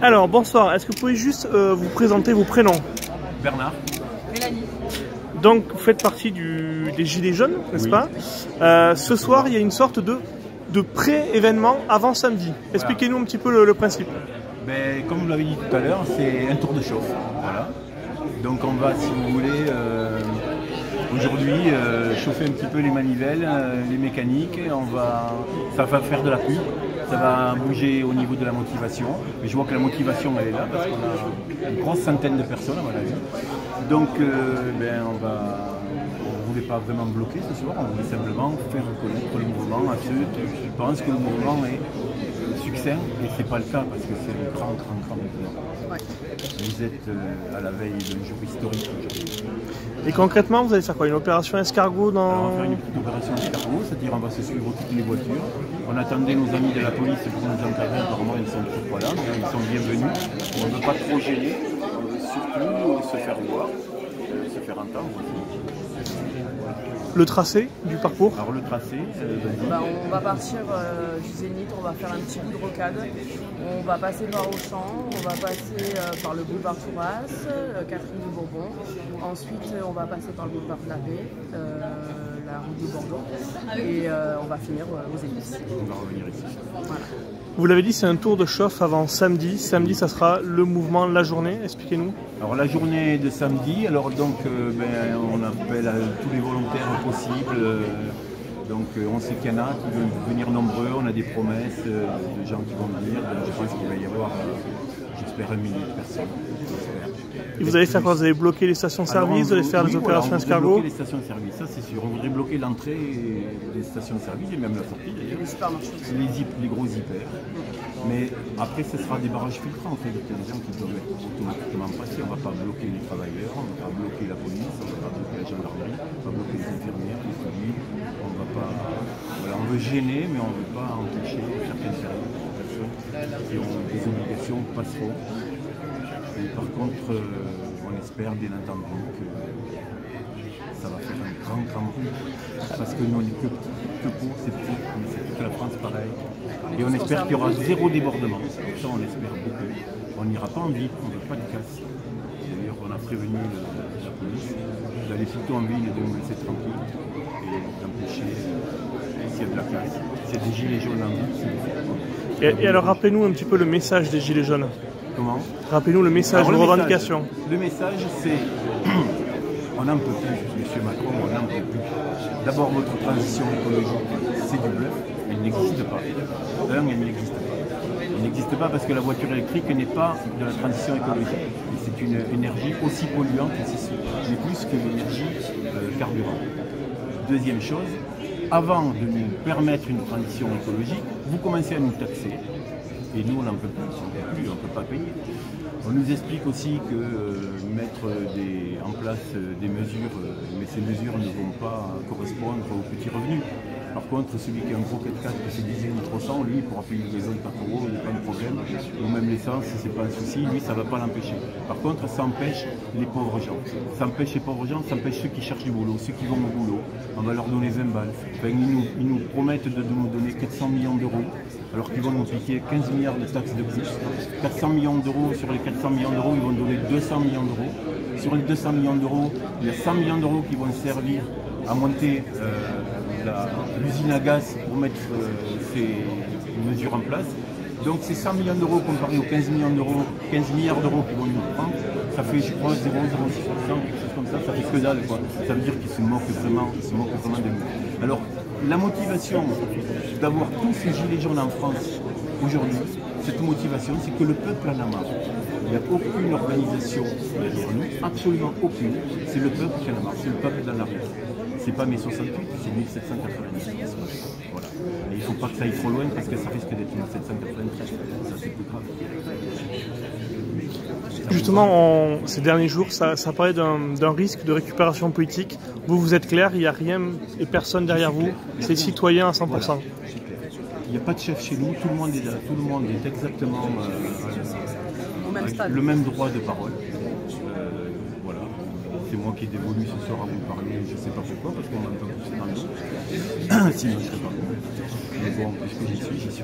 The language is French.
Alors, bonsoir, est-ce que vous pouvez juste vous présenter vos prénoms? Bernard. Mélanie. Donc, vous faites partie des Gilets jaunes, n'est-ce Oui. pas? Ce soir, il y a une sorte de pré-événement avant samedi. Expliquez-nous un petit peu le principe. Ben, comme vous l'avez dit tout à l'heure, c'est un tour de chauffe. Voilà. Donc on va, si vous voulez, aujourd'hui chauffer un petit peu les manivelles, les mécaniques. Ça va faire de la pub, ça va bouger au niveau de la motivation. Mais je vois que la motivation elle est là parce qu'on a une grosse centaine de personnes à mon avis. Donc on ne voulait pas vraiment bloquer ce soir, on voulait simplement faire connaître le mouvement à ceux qui pensent que le mouvement est succinct, et ce n'est pas le cas parce que c'est un grand mouvement. Ouais. Vous êtes à la veille d'un jour historique aujourd'hui. Et concrètement, vous allez faire quoi? Une opération escargot Alors, on dans... va faire une petite opération escargot, c'est-à-dire on va se suivre toutes les voitures. On attendait nos amis de la police pour nous encadrer, apparemment ils ne sont toujours pas là, mais ils sont bienvenus. On ne veut pas trop gêner, on veut surtout se faire voir, se faire entendre aussi. Le tracé du parcours? Alors le tracé, On va partir du Zénith, on va faire un petit bout de rocade. On va passer par Auchan, on va passer par le boulevard Touras, Catherine de Bourbon. Ensuite, on va passer par le boulevard de la Paix, la rue de Bordeaux. Et on va finir aux Zénith. on va revenir ici. Voilà. Vous l'avez dit, c'est un tour de chauffe avant samedi. Samedi, ça sera le mouvement, la journée. Expliquez-nous. Alors la journée de samedi, alors donc on appelle à tous les volontaires possibles. On sait qu'il y en a qui veulent venir nombreux, on a des promesses de gens qui vont venir. Donc, je pense qu'il va y avoir, j'espère, 1 millier de personnes. Et vous allez faire quoi? Vous allez bloquer les stations-service, vous allez faire les opérations escargot? Les stations-service, ça c'est sûr. On voudrait bloquer l'entrée des stations-service et même la sortie d'ailleurs. Les supermarchés. Les gros hyper. Mais après, ce sera des barrages filtrants. En fait, il y a des gens qui doivent être automatiquement passés. On ne va pas bloquer les travailleurs, on ne va pas bloquer la police, on ne va pas bloquer la gendarmerie, on va bloquer les infirmières, les civils. On va pas. Voilà, on veut gêner, mais on ne veut pas empêcher certaines personnes qui ont des obligations passeront. Et par contre, on espère bien entendu que ça va faire un grand bruit. Parce que nous, on est que pour, c'est petit, mais c'est toute la France pareil. Et on espère qu'il y aura zéro débordement. Ça, on espère beaucoup. On n'ira pas en ville, on ne veut pas de casse. D'ailleurs, on a prévenu la police d'aller plutôt en ville et de nous laisser tranquille et d'empêcher s'il y a de la casse. S'il y a des gilets jaunes en ville, c'est Et alors, rappelez-nous un petit peu le message des Gilets jaunes. Comment? Rappelez-nous le message de revendication. Le message, c'est on n'en peut plus, monsieur Macron, on n'en peut plus. D'abord, votre transition écologique, c'est du bluff, elle n'existe pas. Elle n'existe pas. Elle n'existe pas parce que la voiture électrique n'est pas de la transition écologique. Et c'est une énergie aussi polluante, mais plus que l'énergie carburant. Deuxième chose, avant de nous permettre une transition écologique, vous commencez à nous taxer. Et nous, on n'en peut plus, on ne peut pas payer. On nous explique aussi que mettre en place des mesures, mais ces mesures ne vont pas correspondre aux petits revenus. Par contre, celui qui a un gros 4x4 qui fait 10 litres au 100, lui, il pourra payer le gazole par euro, il n'y a pas de problème. Ou même l'essence, c'est pas un souci, lui, ça ne va pas l'empêcher. Par contre, ça empêche les pauvres gens. Ça empêche les pauvres gens, ça empêche ceux qui cherchent du boulot, ceux qui vont au boulot. On va leur donner 20 balles. Enfin, ils nous promettent de nous donner 400 millions d'euros, alors qu'ils vont nous piquer 15 milliards de taxes de plus. 400 millions d'euros, sur les 400 millions d'euros, ils vont donner 200 millions d'euros. Sur les 200 millions d'euros, il y a 100 millions d'euros qui vont servir à monter l'usine à gaz pour mettre ces mesures en place. Donc ces 100 millions d'euros comparés aux 15 millions d'euros, 15 milliards d'euros qu'ils vont nous prendre, ça fait je crois 0,06%, quelque chose comme ça fait que dalle quoi. Ça veut dire qu'ils se moquent vraiment de nous. Alors la motivation d'avoir tous ces gilets jaunes en France aujourd'hui, cette motivation, c'est que le peuple en a marre. Il n'y a aucune organisation derrière nous, absolument aucune. C'est le peuple qui en a marre, c'est le peuple dans la rue. C'est pas mai 68, c'est 1790. Voilà. Et il ne faut pas que ça aille trop loin parce que ça risque d'être 1793. Ça c'est plus grave. Justement, ces derniers jours, ça parlait d'un risque de récupération politique. Vous êtes clair, il n'y a rien et personne derrière vous, c'est citoyen à 100%. Voilà. Il n'y a pas de chef chez nous, tout le monde est là, tout le monde est exactement avec le même droit de parole. Voilà. C'est moi qui ai dévolu ce soir à vous parler, je ne sais pas pourquoi, parce qu'on m'entend tous dans le dos. Sinon je ne serais pas. Mais bon, puisque j'y suis.